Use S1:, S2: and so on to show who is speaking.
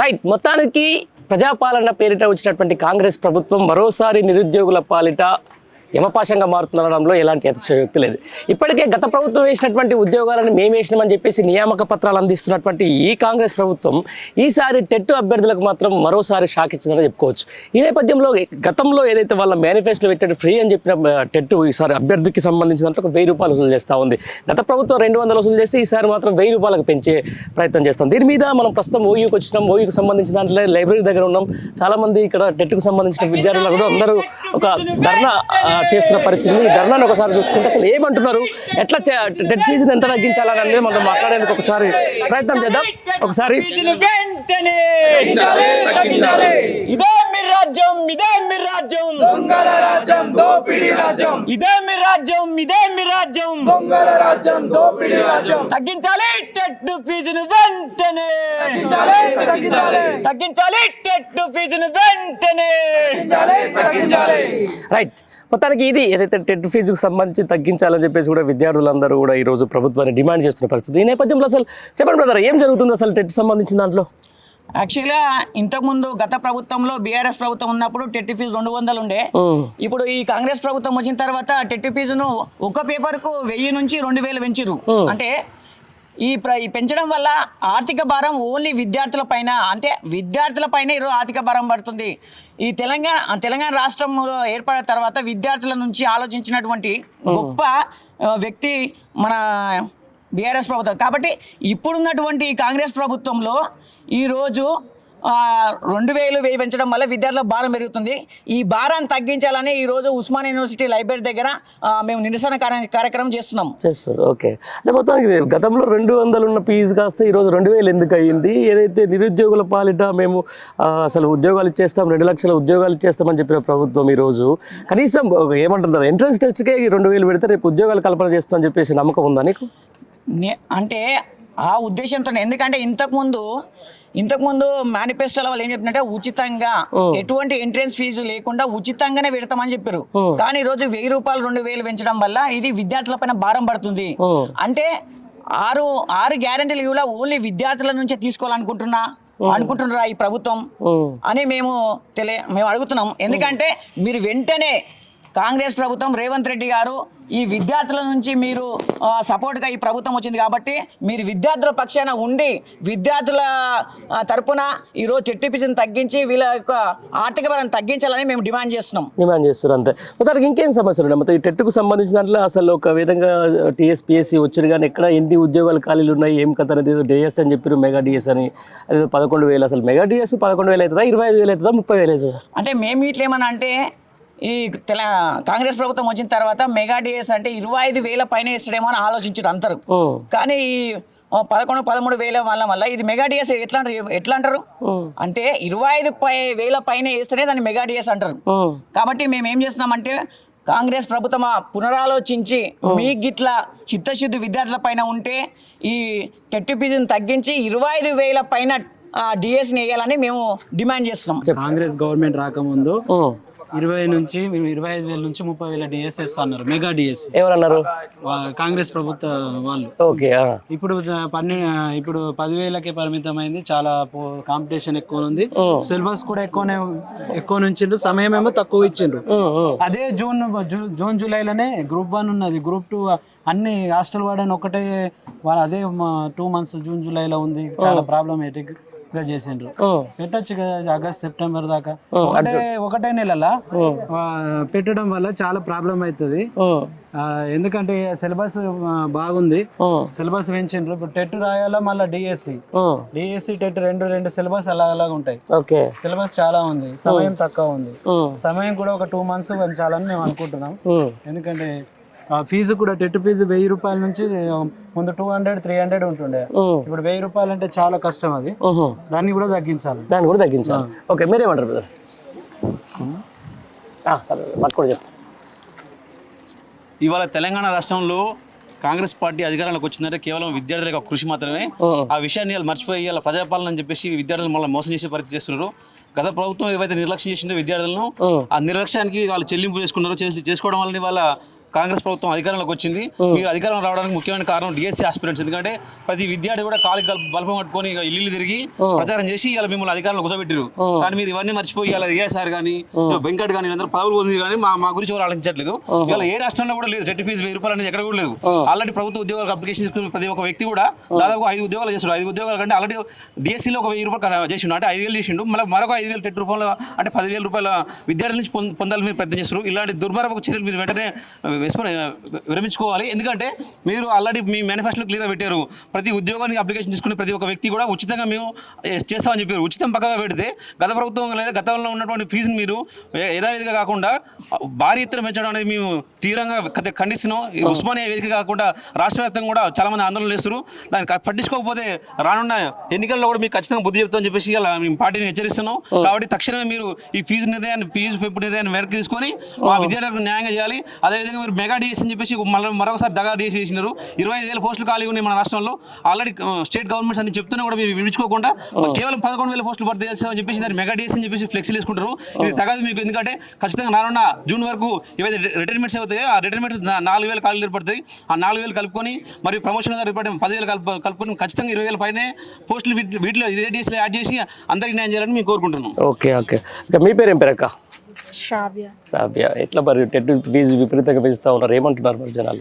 S1: Right. మొత్తానికి ప్రజాపాలన పేరిట వచ్చినటువంటి కాంగ్రెస్ ప్రభుత్వం మరోసారి నిరుద్యోగుల పాలిట యమపాశంగా మారుతుండడంలో ఎలాంటి అతిశయోక్తి లేదు. ఇప్పటికే గత ప్రభుత్వం వేసినటువంటి ఉద్యోగాలను మేము వేసినామని చెప్పేసి నియామక పత్రాలు అందిస్తున్నటువంటి ఈ కాంగ్రెస్ ప్రభుత్వం ఈసారి టెట్ అభ్యర్థులకు మాత్రం మరోసారి షాక్ ఇచ్చిందని చెప్పుకోవచ్చు. ఈ నేపథ్యంలో గతంలో ఏదైతే వాళ్ళ మేనిఫెస్టోలో పెట్టాడు ఫ్రీ అని చెప్పిన టెట్ ఈసారి అభ్యర్థికి సంబంధించినంత ₹1000 వసూలు చేస్తూ ఉంది. గత ప్రభుత్వం 200 వసూలు చేస్తే ఈసారి మాత్రం ₹1000 పెంచే ప్రయత్నం చేస్తాం. దీని మీద మనం ప్రస్తుతం ఓయూకి వచ్చినాం. ఓయూకి సంబంధించిన దాంట్లో లైబ్రరీ దగ్గర ఉన్నాం. చాలామంది ఇక్కడ టెట్కు సంబంధించిన విద్యార్థులు కూడా అందరూ ఒక ధర్నా చేస్తున్న పరిస్థితి. ఈ ధర్నాను ఒకసారి చూసుకుంటే అసలు ఏమంటున్నారు, ఎట్లా టెట్ ఫీజుని ఎంత తగ్గించాలని అనేది మనం మాట్లాడేందుకు ఒకసారి ప్రయత్నం చేద్దాం. ఒకసారి
S2: ఇదే మీ రాజ్యం, ఇదే మీ రాజ్యం,
S3: దొంగల రాజ్యం, దోపిడీ రాజ్యం,
S2: ఇదే మీ రాజ్యం, ఇదే మీ రాజ్యం,
S3: దొంగల రాజ్యం, దోపిడీ రాజ్యం.
S2: తగ్గించాలి టెట్ ఫీజును వెంటనే, తగ్గించాలి టెట్ ఫీజును వెంటనే.
S1: రైట్. మొత్తానికి ఇది ఏదైతే టెట్ ఫీజుకు సంబంధించి తగ్గించాలని చెప్పేసి కూడా విద్యార్థులందరూ కూడా ఈ రోజు ప్రభుత్వాన్ని డిమాండ్ చేస్తున్న పరిస్థితి. ఈ నేపథ్యంలో అసలు చెప్పండి బ్రదర్, ఏం జరుగుతుంది అసలు టెట్ సంబంధించిన దాంట్లో?
S2: యాక్చువల్గా ఇంతకుముందు గత ప్రభుత్వంలో బీఆర్ఎస్ ప్రభుత్వం ఉన్నప్పుడు టెట్ ఫీజు 200 ఉండే. ఇప్పుడు ఈ కాంగ్రెస్ ప్రభుత్వం వచ్చిన తర్వాత టెట్ ఫీజును ఒక పేపర్కు 1000 నుంచి 2000 పెంచిర్రు. అంటే ఈ పెంచడం వల్ల ఆర్థిక భారం ఓన్లీ విద్యార్థుల పైన, అంటే విద్యార్థుల పైన ఈరోజు ఆర్థిక భారం పడుతుంది. ఈ తెలంగాణ రాష్ట్రంలో ఏర్పడిన తర్వాత విద్యార్థుల నుంచి ఆలోచించినటువంటి గొప్ప వ్యక్తి మన బీఆర్ఎస్ ప్రభుత్వం. కాబట్టి ఇప్పుడున్నటువంటి కాంగ్రెస్ ప్రభుత్వంలో ఈరోజు 2000 పెంచడం వల్ల విద్యార్థుల భారం పెరుగుతుంది. ఈ భారాన్ని తగ్గించాలని ఈరోజు ఉస్మానియా యూనివర్సిటీ లైబ్రరీ దగ్గర మేము నిరసన కార్యక్రమం చేస్తున్నాం.
S1: ఓకే. అంటే మొత్తానికి గతంలో 200 ఉన్న ఫీజు కాస్త ఈరోజు 2000 ఎందుకు అయ్యింది? ఏదైతే నిరుద్యోగుల పాలిట మేము అసలు ఉద్యోగాలు ఇచ్చేస్తాం, 2 లక్షల ఉద్యోగాలు ఇచ్చేస్తామని చెప్పిన ప్రభుత్వం ఈరోజు కనీసం ఏమంటున్నారు, ఎంట్రన్స్ టెస్ట్కే 2000 పెడితే రేపు ఉద్యోగాలు కల్పన చేస్తామని చెప్పేసి నమ్మకం ఉందా నీకు?
S2: అంటే ఆ ఉద్దేశంతో, ఎందుకంటే ఇంతకుముందు మేనిఫెస్టోలో వాళ్ళు ఏం చెప్పినట్టే ఉచితంగా ఎటువంటి ఎంట్రన్స్ ఫీజు లేకుండా ఉచితంగానే పెడతామని చెప్పారు. కానీ ఈ రోజు ₹1000 2000 పెంచడం వల్ల ఇది విద్యార్థుల పైన భారం పడుతుంది. అంటే ఆరు గ్యారెంటీలు ఇవ్వలా ఓన్లీ విద్యార్థుల నుంచే అనుకుంటున్నారా ఈ ప్రభుత్వం అని మేము అడుగుతున్నాం. ఎందుకంటే మీరు వెంటనే కాంగ్రెస్ ప్రభుత్వం రేవంత్ రెడ్డి గారు ఈ విద్యార్థుల నుంచి మీరు సపోర్ట్గా ఈ ప్రభుత్వం వచ్చింది కాబట్టి మీరు విద్యార్థుల పక్షాన ఉండి విద్యార్థుల తరపున ఈరోజు టెట్ ఫీజును తగ్గించి వీళ్ళ యొక్క ఆర్థిక భారాన్ని తగ్గించాలని మేము డిమాండ్ చేస్తున్నారు. అంతే. మొత్తానికి ఇంకేం సమస్యలు ఉన్నాయి? మొత్తం ఈ టెట్కు సంబంధించిన దాంట్లో అసలు ఒక విధంగా టీఎస్పీఎస్సీ వచ్చారు కానీ ఎక్కడ ఎన్ని ఉద్యోగాలు ఖాళీలు ఉన్నాయి, ఏం కథ అనేది డిఎస్ అని చెప్పారు, మెగా డిఎస్ అని, అది 11,000. అసలు మెగా డిఎస్ 11,000 అవుతుందా, 25,000 అవుతుందా, 30,000 అవుతుందా? అంటే మేము ఇట్లా ఏమన్నా అంటే ఈ కాంగ్రెస్ ప్రభుత్వం వచ్చిన తర్వాత మెగా డిఎస్ అంటే 25,000 పైన ఇస్తాడేమో అని ఆలోచించారు అందరూ. కానీ ఈ 11-13,000 వల్ల ఇది మెగా డిఎస్ ఎట్లా అంటారు అంటే 25,000 పైన వేస్తేనే దాన్ని మెగా డిఎస్ అంటారు. కాబట్టి మేము ఏం చేస్తున్నామంటే కాంగ్రెస్ ప్రభుత్వం పునరాలోచించి మీ గిట్ల చిత్తశుద్ధి విద్యార్థుల పైన ఉంటే ఈ టెట్ ఫీజును తగ్గించి 25,000 పైన డిఎస్ని వేయాలని మేము డిమాండ్ చేస్తున్నాం.
S4: కాంగ్రెస్ గవర్నమెంట్ రాకముందు 25,000 నుంచి 30,000 డిఎస్ అన్నారు, మెగా డిఎస్.
S1: ఎవరన్నారు?
S4: కాంగ్రెస్ ప్రభుత్వ వాళ్ళు.
S1: ఓకే.
S4: ఇప్పుడు 10,000కే పరిమితమైంది. చాలా కాంపిటీషన్ ఎక్కువ ఉంది. సిలబస్ కూడా ఎక్కువ నుంచిండ్రు, సమయం ఏమో తక్కువ ఇచ్చిండ్రు. అదే జూన్ జూలైలోనే గ్రూప్ 1 ఉన్నది, గ్రూప్ 2 అన్ని హాస్టల్ వాడని ఒకటే అదే 2 months జూన్ జూలైలో ఉంది. చాలా ప్రాబ్లమేటిక్ గా చేసిండ్రు. పెట్టచ్చు కదా ఆగస్ట్ సెప్టెంబర్ దాకా, ఒకటే నెలలా పెట్టడం వల్ల చాలా ప్రాబ్లం అవుతుంది. ఎందుకంటే సిలబస్ బాగుంది, సిలబస్ పెంచిండ్రు. ఇప్పుడు టెట్ రాయాలా, మళ్ళీ డిఎస్సి టెట్ రెండు సిలబస్ అలాగ ఉంటాయి. సిలబస్ చాలా ఉంది, సమయం తక్కువ ఉంది. సమయం కూడా ఒక 2 months పెంచాలని మేము అనుకుంటున్నాం. ఎందుకంటే ఫీజు కూడా టెట్ ఫీజు ₹1000 నుంచి ముందు 200-300 ఉంటుండే. ఇప్పుడు ₹1000 అంటే చాలా కష్టం. అది దాన్ని కూడా తగ్గించాలి.
S1: ఓకే, మీరేమంటారు బ్రదర్? సరే, మాకు కూడా చెప్పండి.
S5: ఇవాళ తెలంగాణ రాష్ట్రంలో కాంగ్రెస్ పార్టీ అధికారంలోకి వచ్చిందంటే కేవలం విద్యార్థుల యొక్క కృషి మాత్రమే. ఆ విషయాన్ని వాళ్ళు మర్చిపోయి ఇలా ప్రజాపాలన అని చెప్పేసి విద్యార్థులు మళ్ళీ మోసం చేసే పరిస్థితి చేస్తున్నారు. గత ప్రభుత్వం ఏవైతే నిర్లక్ష్యం చేసిందో విద్యార్థులను, ఆ నిర్లక్ష్యానికి వాళ్ళు చెల్లింపు చేసుకోవడం వల్ల వాళ్ళ కాంగ్రెస్ ప్రభుత్వం అధికారంలోకి వచ్చింది. మీరు అధికారం రావడానికి ముఖ్యమైన కారణం డిఎస్సీ ఆస్పిరెంట్స్. ఎందుకంటే ప్రతి విద్యార్థి కూడా కాలి బల్పం పట్టుకొని ఇల్లు తిరిగి ప్రచారం చేసి ఇలా మిమ్మల్ని అధికారంలో కూర్చోబెట్టారు. కానీ మీరు ఇవన్నీ మర్చిపోయి ఇలా ఏఎస్ఆర్ కానీ వెంకట్ కానీ అందరూ పదవులు పొంది కానీ మా గురించి ఎవరు ఆలోచించట్లేదు. ఇలా ఏ రాష్ట్రంలో కూడా లేదు. టెట్ ఫీజు 1000 రూపాయలు అనేది ఎక్కడ కూడా లేదు. ఆల్రెడీ ప్రభుత్వ ఉద్యోగాలకు అప్లికేషన్ చేసుకున్న ప్రతి ఒక్క వ్యక్తి కూడా దాదాపు 5 ఉద్యోగాలు చేస్తాడు. 5 ఉద్యోగాల కంటే ఆల్రెడీ డిఎస్సీలో ఒక 1000 రూపాయలు చేసిండు, అంటే 5000 చేసిండు. మళ్ళీ మరొక 5000 టెట్ రూపాయలు అంటే 10,000 రూపాయల విద్యార్థుల నుంచి పొందాలని మీరు ప్రయత్నం చేస్తారు. ఇలాంటి దుర్మార్గపు చర్యలు మీరు వెంటనే విరమించుకోవాలి. ఎందుకంటే మీరు ఆల్రెడీ మీ మేనిఫెస్టోలో క్లియర్గా పెట్టారు, ప్రతి ఉద్యోగానికి అప్లికేషన్ తీసుకునే ప్రతి ఒక్క వ్యక్తి కూడా ఉచితంగా మేము చేస్తామని చెప్పారు. ఉచితం పక్కగా పెడితే గత ప్రభుత్వం లేదా గతంలో ఉన్నటువంటి ఫీజుని మీరు యథావిధిగా కాకుండా భారీ ఎత్తున పెంచడం అనేది మేము తీవ్రంగా ఖండిస్తున్నాం. ఉస్మానియా వేదిక కాకుండా రాష్ట్ర వ్యాప్తంగా కూడా చాలా మంది ఆందోళన చేస్తారు. దాన్ని పట్టించుకోకపోతే రానున్న ఎన్నికల్లో కూడా మీకు ఖచ్చితంగా బుద్ధి చెప్తామని చెప్పేసి ఇలా మేము పార్టీని హెచ్చరిస్తున్నాం. కాబట్టి తక్షణమే మీరు ఈ ఫీజు పెంపు నిర్ణయాన్ని వెనక్కి తీసుకొని మా విద్యార్థులకు న్యాయంగా చేయాలి. అదేవిధంగా మీరు మెగా డిఎస్ అని చెప్పేసి మరొకసారి దగా డిఎస్ చేసినారు. 25,000 పోస్టులు ఖాళీ ఉన్నాయి మన రాష్ట్రంలో. ఆల్రెడీ స్టేట్ గవర్నమెంట్స్ అని చెప్తున్నా కూడా మీరు విడుచుకోకుండా కేవలం 11,000 పోస్టులు భర్తీ చేస్తామని చెప్పేసి దాన్ని మెగా డిఎస్ అని చెప్పేసి ఫ్లెక్సీలు వేసుకుంటారు. ఇది తగదు మీకు. ఎందుకంటే ఖచ్చితంగా రానున్న జూన్ వరకు ఏవైతే రిటైర్మెంట్స్ అవుతాయో ఆ రిటైర్మెంట్ 4,000 ఖాళీలు ఏర్పడతాయి. ఆ 4,000 కలుపుకొని మరియు ప్రమోషన్ ఏర్పడే 10,000 కలుపుకొని ఖచ్చితంగా 20,000 పైనే పోస్టులు వీటిలో ఇదే డిఎస్లో యాడ్ చేసి అందరికీ న్యాయం చేయాలని మేము కోరుకుంటున్నాం.
S1: Okay okay. ఇంకా మీ పేరు ఏం పేరు అక్క?
S6: శ్రావ్య.
S1: శ్రావ్య. ఎట్లా మరి టెట్ ఫీజు విపరీతంగా పెంచుతా ఉన్నారు, ఏమంటున్నారు మరి జనాలు?